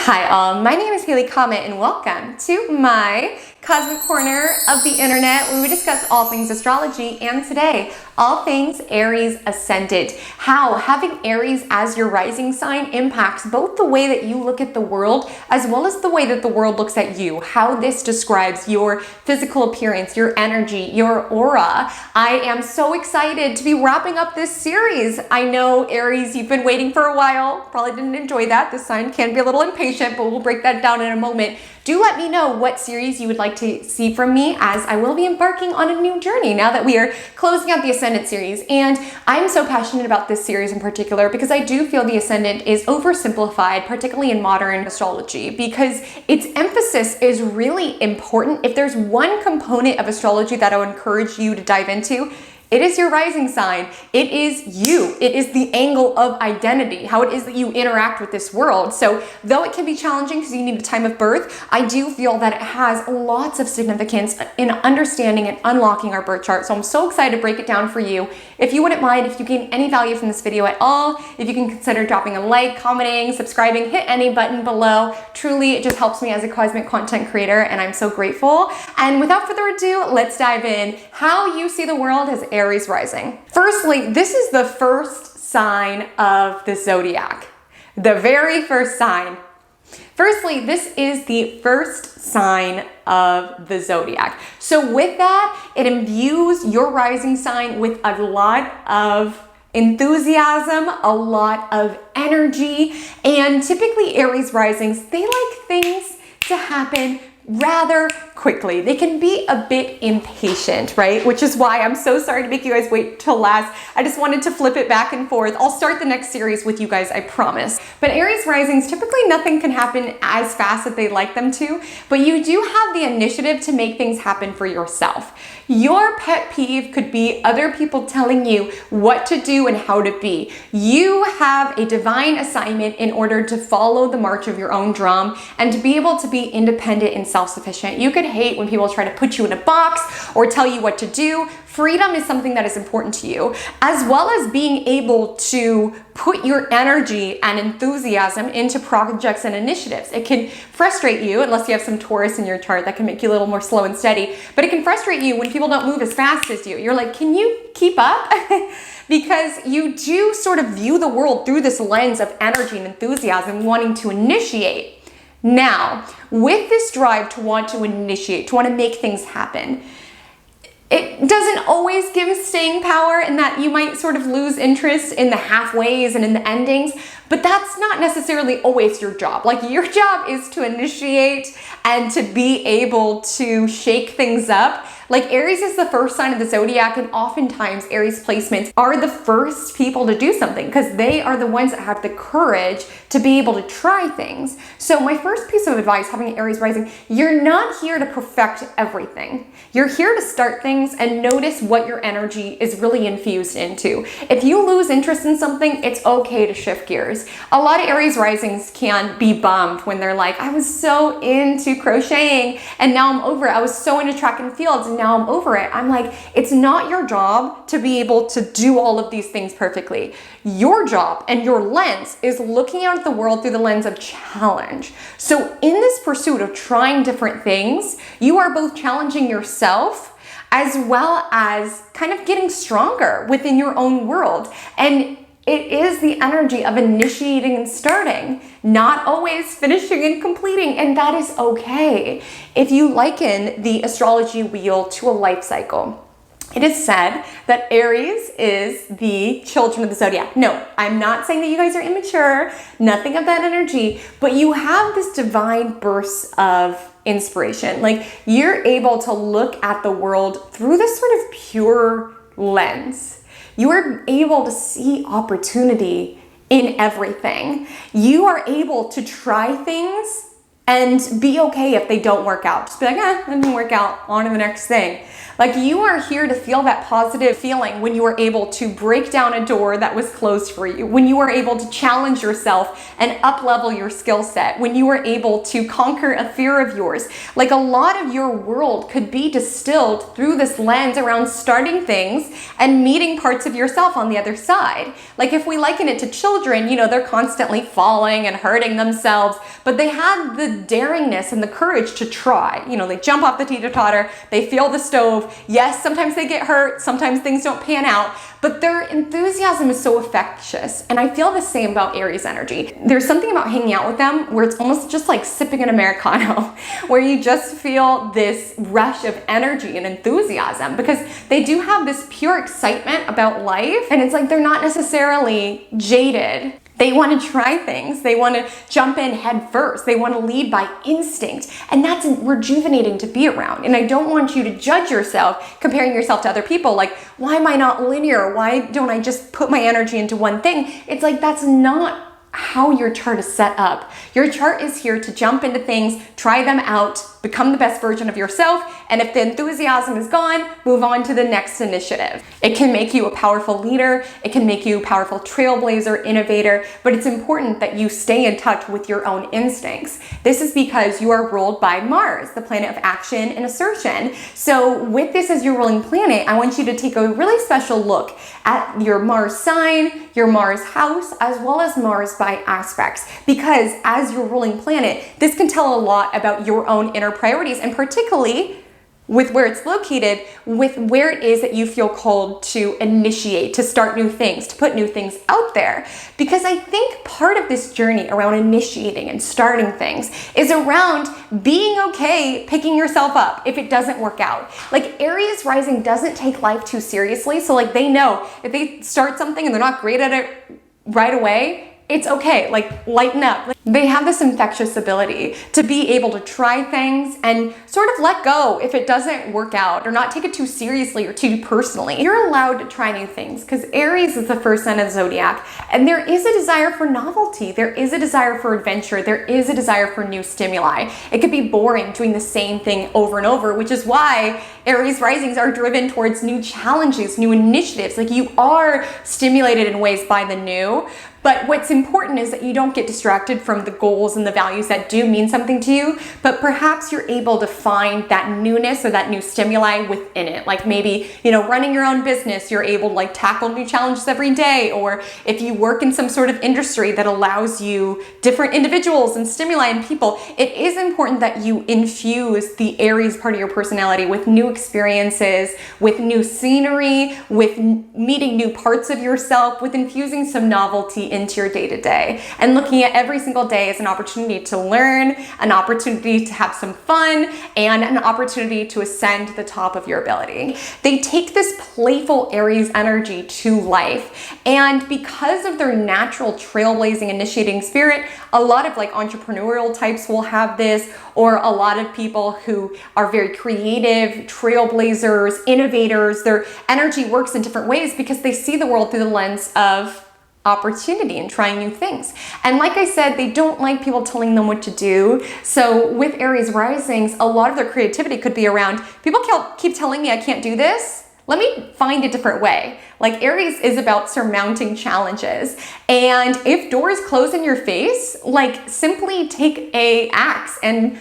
Hi all, my name is Haley Comet and welcome to my cosmic corner of the internet where we discuss all things astrology, and today, all things Aries ascendant. How having Aries as your rising sign impacts both the way that you look at the world as well as the way that the world looks at you. How this describes your physical appearance, your energy, your aura. I am so excited to be wrapping up this series. I know Aries, you've been waiting for a while. Probably didn't enjoy that. This sign can be a little impatient, but we'll break that down in a moment. Do let me know what series you would like to see from me, as I will be embarking on a new journey now that we are closing out the Ascendant series. And I'm so passionate about this series in particular because I do feel the Ascendant is oversimplified, particularly in modern astrology, because its emphasis is really important. If there's one component of astrology that I would encourage you to dive into, it is your rising sign. It is you. It is the angle of identity, how it is that you interact with this world. So though it can be challenging because you need a time of birth, I do feel that it has lots of significance in understanding and unlocking our birth chart. So I'm so excited to break it down for you. If you wouldn't mind, if you gain any value from this video at all, if you can consider dropping a like, commenting, subscribing, hit any button below. Truly, it just helps me as a cosmic content creator, and I'm so grateful. And without further ado, let's dive in. How you see the world as Aries rising. Firstly, this is the first sign of the zodiac. The very first sign. Firstly, this is the first sign of the zodiac. So with that, it imbues your rising sign with a lot of enthusiasm, a lot of energy, and typically Aries risings, they like things to happen rather quickly. They can be a bit impatient, right? Which is why I'm so sorry to make you guys wait till last. I just wanted to flip it back and forth. I'll start the next series with you guys, I promise. But Aries risings, typically nothing can happen as fast as they'd like them to, but you do have the initiative to make things happen for yourself. Your pet peeve could be other people telling you what to do and how to be. You have a divine assignment in order to follow the march of your own drum and to be able to be independent and self-sufficient. You could hate when people try to put you in a box or tell you what to do. Freedom is something that is important to you, as well as being able to put your energy and enthusiasm into projects and initiatives. It can frustrate you, unless you have some Taurus in your chart that can make you a little more slow and steady, but it can frustrate you when people don't move as fast as you. You're like, can you keep up? Because you do sort of view the world through this lens of energy and enthusiasm, wanting to initiate. Now, with this drive to want to initiate, to want to make things happen, it doesn't always give staying power, in that you might sort of lose interest in the halfways and in the endings, but that's not necessarily always your job. Like, your job is to initiate and to be able to shake things up. Like, Aries is the first sign of the zodiac, and oftentimes Aries placements are the first people to do something because they are the ones that have the courage to be able to try things. So my first piece of advice, having Aries rising, you're not here to perfect everything. You're here to start things and notice what your energy is really infused into. If you lose interest in something, it's okay to shift gears. A lot of Aries risings can be bummed when they're like, I was so into crocheting and now I'm over it. I was so into track and fields and now I'm over it. I'm like, it's not your job to be able to do all of these things perfectly. Your job and your lens is looking out at the world through the lens of challenge. So in this pursuit of trying different things, you are both challenging yourself as well as kind of getting stronger within your own world. And it is the energy of initiating and starting, not always finishing and completing, and that is okay. If you liken the astrology wheel to a life cycle, it is said that Aries is the children of the zodiac. No, I'm not saying that you guys are immature, nothing of that energy, but you have this divine burst of inspiration. Like, you're able to look at the world through this sort of pure lens. You are able to see opportunity in everything. You are able to try things and be okay if they don't work out. Just be like, that didn't work out, on to the next thing. Like, you are here to feel that positive feeling when you are able to break down a door that was closed for you, when you are able to challenge yourself and up-level your skill set, when you are able to conquer a fear of yours. Like, a lot of your world could be distilled through this lens around starting things and meeting parts of yourself on the other side. Like, if we liken it to children, you know, they're constantly falling and hurting themselves, but they have the daringness and the courage to try. You know, they jump off the teeter-totter, they feel the stove. Yes, sometimes they get hurt, sometimes things don't pan out, but their enthusiasm is so infectious. And I feel the same about Aries energy. There's something about hanging out with them where it's almost just like sipping an Americano, where you just feel this rush of energy and enthusiasm, because they do have this pure excitement about life, and it's like they're not necessarily jaded. They want to try things. They want to jump in head first. They want to lead by instinct. And that's rejuvenating to be around. And I don't want you to judge yourself, comparing yourself to other people. Like, why am I not linear? Why don't I just put my energy into one thing? It's like, that's not how your chart is set up. Your chart is here to jump into things, try them out, become the best version of yourself, and if the enthusiasm is gone, move on to the next initiative. It can make you a powerful leader, it can make you a powerful trailblazer, innovator, but it's important that you stay in touch with your own instincts. This is because you are ruled by Mars, the planet of action and assertion. So with this as your ruling planet, I want you to take a really special look at your Mars sign, your Mars house, as well as Mars by aspects, because as your ruling planet, this can tell a lot about your own inner priorities, and particularly with where it's located, with where it is that you feel called to initiate, to start new things, to put new things out there. Because I think part of this journey around initiating and starting things is around being okay picking yourself up if it doesn't work out. Like, Aries rising doesn't take life too seriously, so like they know if they start something and they're not great at it right away, it's okay, like lighten up. They have this infectious ability to be able to try things and sort of let go if it doesn't work out, or not take it too seriously or too personally. You're allowed to try new things because Aries is the first sign of the zodiac, and there is a desire for novelty. There is a desire for adventure. There is a desire for new stimuli. It could be boring doing the same thing over and over, which is why Aries risings are driven towards new challenges, new initiatives. Like, you are stimulated in ways by the new. But what's important is that you don't get distracted from the goals and the values that do mean something to you, but perhaps you're able to find that newness or that new stimuli within it. Like, maybe, you know, running your own business, you're able to like tackle new challenges every day. Or if you work in some sort of industry that allows you different individuals and stimuli and people, it is important that you infuse the Aries part of your personality with new experiences, with new scenery, with meeting new parts of yourself, with infusing some novelty into your day-to-day, and looking at every single day as an opportunity to learn, an opportunity to have some fun, and an opportunity to ascend to the top of your ability. They take this playful Aries energy to life, and because of their natural trailblazing, initiating spirit, a lot of like entrepreneurial types will have this, or a lot of people who are very creative, trailblazers, innovators. Their energy works in different ways because they see the world through the lens of opportunity and trying new things. And like I said, they don't like people telling them what to do. So with Aries risings, a lot of their creativity could be around, people keep telling me I can't do this. Let me find a different way. Like, Aries is about surmounting challenges. And if doors close in your face, like, simply take a axe and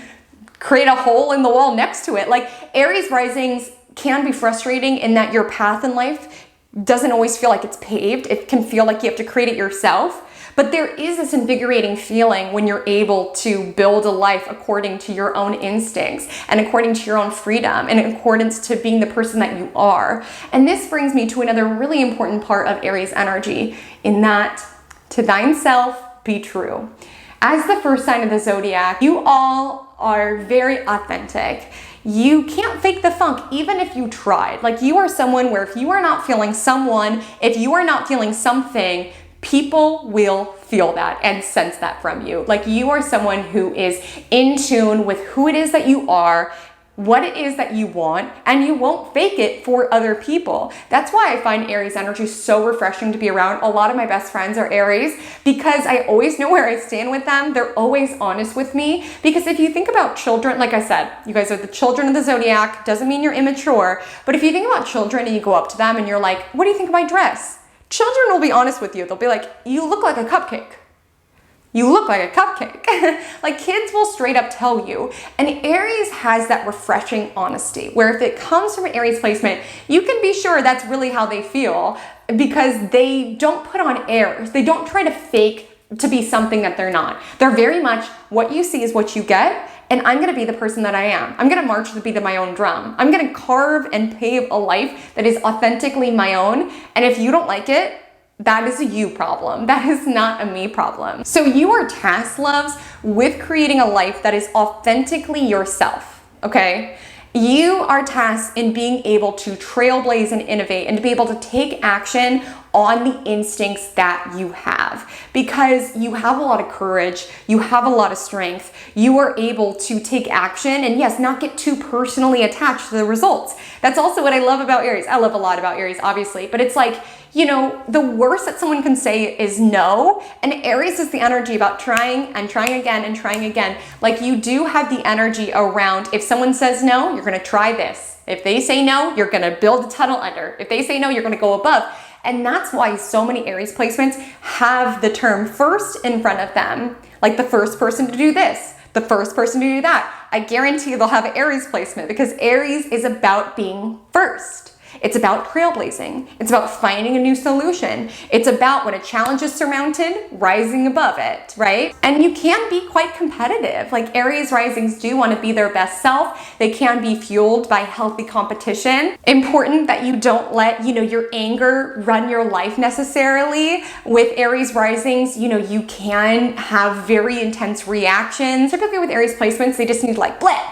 create a hole in the wall next to it. Like, Aries risings can be frustrating in that your path in life doesn't always feel like it's paved. It can feel like you have to create it yourself. But there is this invigorating feeling when you're able to build a life according to your own instincts and according to your own freedom and in accordance to being the person that you are. And this brings me to another really important part of Aries energy, in that to thine self be true. As the first sign of the zodiac, you all are very authentic. You can't fake the funk, even if you tried. Like, you are someone where if you are not feeling someone, if you are not feeling something, people will feel that and sense that from you. Like, you are someone who is in tune with who it is that you are, what it is that you want, and you won't fake it for other people. That's why I find Aries energy so refreshing to be around. A lot of my best friends are Aries because I always know where I stand with them. They're always honest with me, because if you think about children, like I said, you guys are the children of the zodiac. Doesn't mean you're immature, but if you think about children and you go up to them and you're like, what do you think of my dress? Children will be honest with you. They'll be like, you look like a cupcake. You look like a cupcake. Like, kids will straight up tell you. And Aries has that refreshing honesty, where if it comes from an Aries placement, you can be sure that's really how they feel, because they don't put on airs. They don't try to fake to be something that they're not. They're very much, what you see is what you get, and I'm gonna be the person that I am. I'm gonna march to the beat of my own drum. I'm gonna carve and pave a life that is authentically my own, and if you don't like it, that is a you problem. That is not a me problem. So you are tasked, loves, with creating a life that is authentically yourself, okay? You are tasked in being able to trailblaze and innovate, and to be able to take action on the instincts that you have, because you have a lot of courage, you have a lot of strength, you are able to take action and, yes, not get too personally attached to the results. That's also what I love about Aries. I love a lot about Aries, obviously, but it's like, you know, the worst that someone can say is no, and Aries is the energy about trying and trying again and trying again. Like, you do have the energy around, if someone says no, you're gonna try this. If they say no, you're gonna build a tunnel under. If they say no, you're gonna go above. And that's why so many Aries placements have the term first in front of them. Like, the first person to do this, the first person to do that. I guarantee you they'll have an Aries placement, because Aries is about being first. It's about trailblazing. It's about finding a new solution. It's about, when a challenge is surmounted, rising above it, right? And you can be quite competitive. Like, Aries risings do want to be their best self. They can be fueled by healthy competition. Important that you don't let, your anger run your life necessarily. With Aries risings, you can have very intense reactions. Typically with Aries placements, they just need to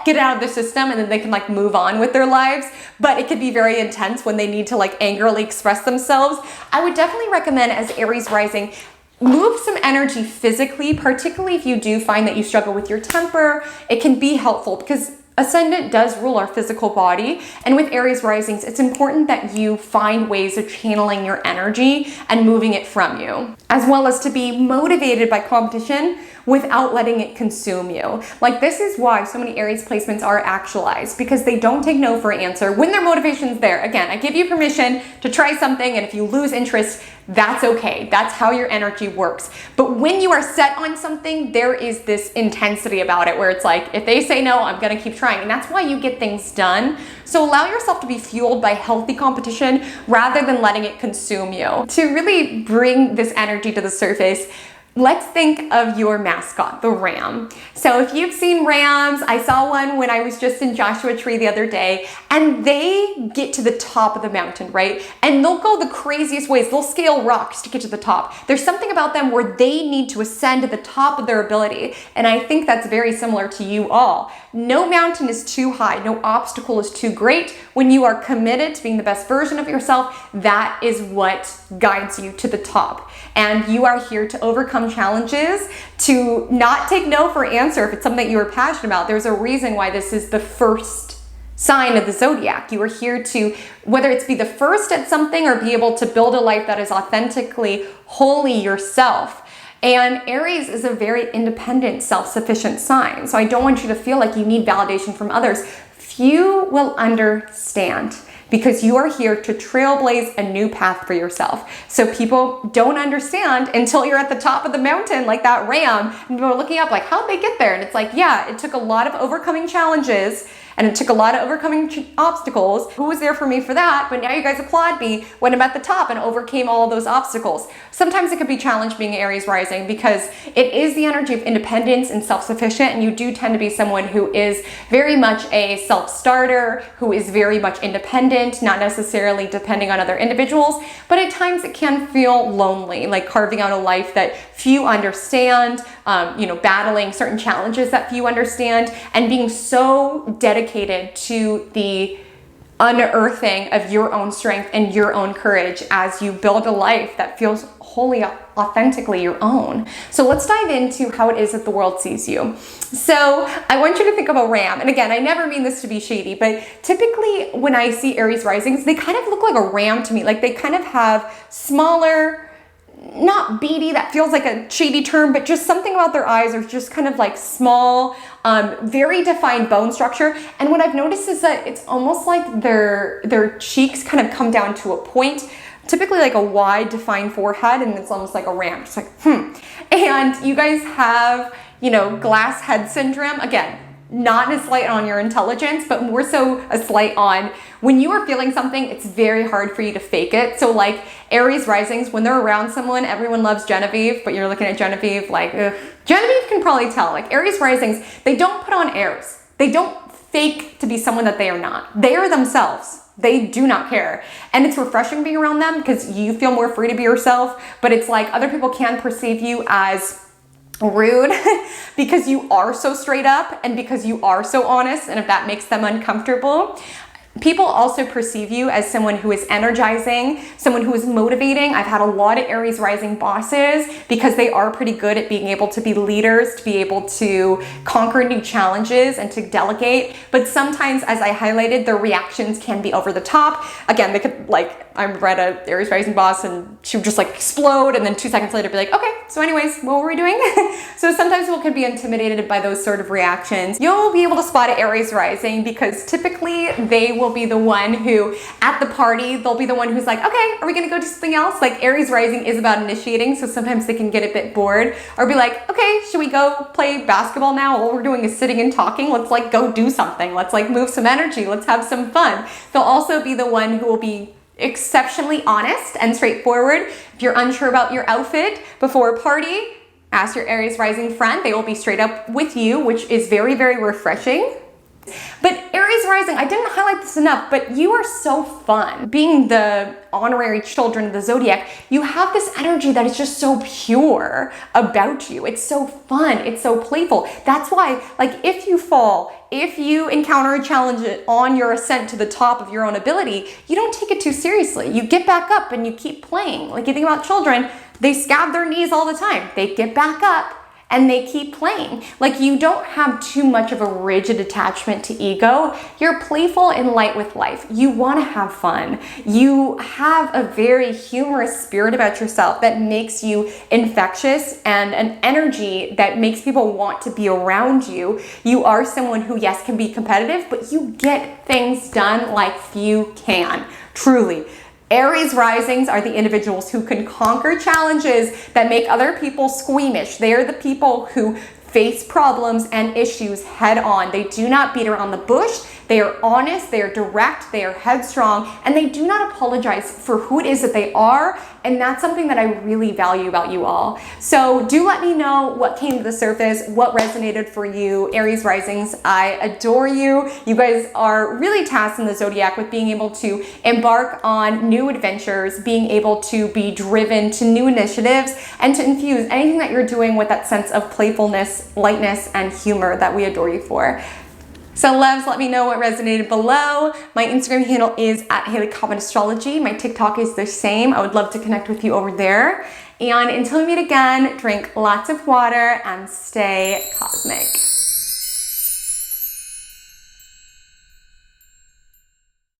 get it out of the system, and then they can move on with their lives. But it could be very intense when they need to angrily express themselves. I would definitely recommend, as Aries rising, move some energy physically, particularly if you do find that you struggle with your temper. It can be helpful, because ascendant does rule our physical body. And with Aries risings, it's important that you find ways of channeling your energy and moving it from you, as well as to be motivated by competition without letting it consume you. This is why so many Aries placements are actualized, because they don't take no for an answer when their motivation's there. Again, I give you permission to try something, and if you lose interest, that's okay. That's how your energy works. But when you are set on something, there is this intensity about it, where it's if they say no, I'm gonna keep trying. And that's why you get things done. So allow yourself to be fueled by healthy competition rather than letting it consume you. To really bring this energy to the surface, let's think of your mascot, the ram. So if you've seen rams, I saw one when I was just in Joshua Tree the other day, and they get to the top of the mountain, right? And they'll go the craziest ways. They'll scale rocks to get to the top. There's something about them where they need to ascend to the top of their ability. And I think that's very similar to you all. No mountain is too high. No obstacle is too great. When you are committed to being the best version of yourself, that is what guides you to the top. And you are here to overcome challenges, to not take no for an answer if it's something that you are passionate about. There's a reason why this is the first sign of the zodiac. You are here to, whether it's be the first at something or be able to build a life that is authentically wholly yourself. And Aries is a very independent, self-sufficient sign. So I don't want you to feel like you need validation from others. Few will understand, because you are here to trailblaze a new path for yourself. So people don't understand until you're at the top of the mountain, like that ram, and people are looking up how'd they get there? And it's yeah, it took a lot of overcoming challenges, and it took a lot of overcoming obstacles. Who was there for me for that? But now you guys applaud me when I'm at the top and overcame all of those obstacles. Sometimes it could be challenged being Aries rising, because it is the energy of independence and self-sufficient, and you do tend to be someone who is very much a self-starter, who is very much independent, not necessarily depending on other individuals, but at times it can feel lonely, carving out a life that few understand, battling certain challenges that few understand, and being so dedicated to the unearthing of your own strength and your own courage as you build a life that feels wholly authentically your own. So let's dive into how it is that the world sees you. So I want you to think of a ram. And again, I never mean this to be shady, but typically when I see Aries risings, they kind of look like a ram to me. Like they kind of have smaller, not beady, that feels like a shady term, but just something about their eyes are just kind of like small, very defined bone structure. And what I've noticed is that it's almost like their cheeks kind of come down to a point, typically like a wide defined forehead, and it's almost like a ram, just like, And you guys have, glass head syndrome. Again, not a slight on your intelligence, but more so a slight on when you are feeling something, it's very hard for you to fake it. So like Aries risings, when they're around someone, everyone loves Genevieve, but you're looking at Genevieve like, ugh. Genevieve can probably tell, like Aries risings, they don't put on airs. They don't fake to be someone that they are not. They are themselves. They do not care. And it's refreshing being around them because you feel more free to be yourself, but it's like other people can perceive you as rude because you are so straight up and because you are so honest, and if that makes them uncomfortable. People also perceive you as someone who is energizing, someone who is motivating. I've had a lot of Aries rising bosses because they are pretty good at being able to be leaders, to be able to conquer new challenges and to delegate. But sometimes, as I highlighted, their reactions can be over the top. Again, they could, like, I read a Aries rising boss and she would just like explode and then 2 seconds later be like, okay, so anyways, what were we doing? So sometimes people can be intimidated by those sort of reactions. You'll be able to spot an Aries rising because typically they will be the one who, at the party, they'll be the one who's like, okay, are we gonna go do something else? Like Aries rising is about initiating, so sometimes they can get a bit bored or be like, okay, should we go play basketball now? All we're doing is sitting and talking. Let's like go do something. Let's like move some energy. Let's have some fun. They'll also be the one who will be exceptionally honest and straightforward. If you're unsure about your outfit before a party, ask your Aries rising friend. They will be straight up with you, which is very, very refreshing. But Aries rising, I didn't highlight this enough, but you are so fun. Being the honorary children of the zodiac, you have this energy that is just so pure about you. It's so fun. It's so playful. That's why, like, if you fall, if you encounter a challenge on your ascent to the top of your own ability, you don't take it too seriously. You get back up and you keep playing. Like, you think about children, they scab their knees all the time. They get back up and they keep playing. Like, you don't have too much of a rigid attachment to ego. You're playful and light with life. You want to have fun. You have a very humorous spirit about yourself that makes you infectious and an energy that makes people want to be around you. You are someone who, yes, can be competitive, but you get things done like few can, truly. Aries risings are the individuals who can conquer challenges that make other people squeamish. They are the people who face problems and issues head on. They do not beat around the bush. They are honest, they are direct, they are headstrong, and they do not apologize for who it is that they are. And that's something that I really value about you all. So do let me know what came to the surface, what resonated for you, Aries risings. I adore you. You guys are really tasked in the zodiac with being able to embark on new adventures, being able to be driven to new initiatives, and to infuse anything that you're doing with that sense of playfulness, lightness, and humor that we adore you for. So loves, let me know what resonated below. My Instagram handle is @HaleyCometAstrology. My TikTok is the same. I would love to connect with you over there. And until we meet again, drink lots of water and stay cosmic.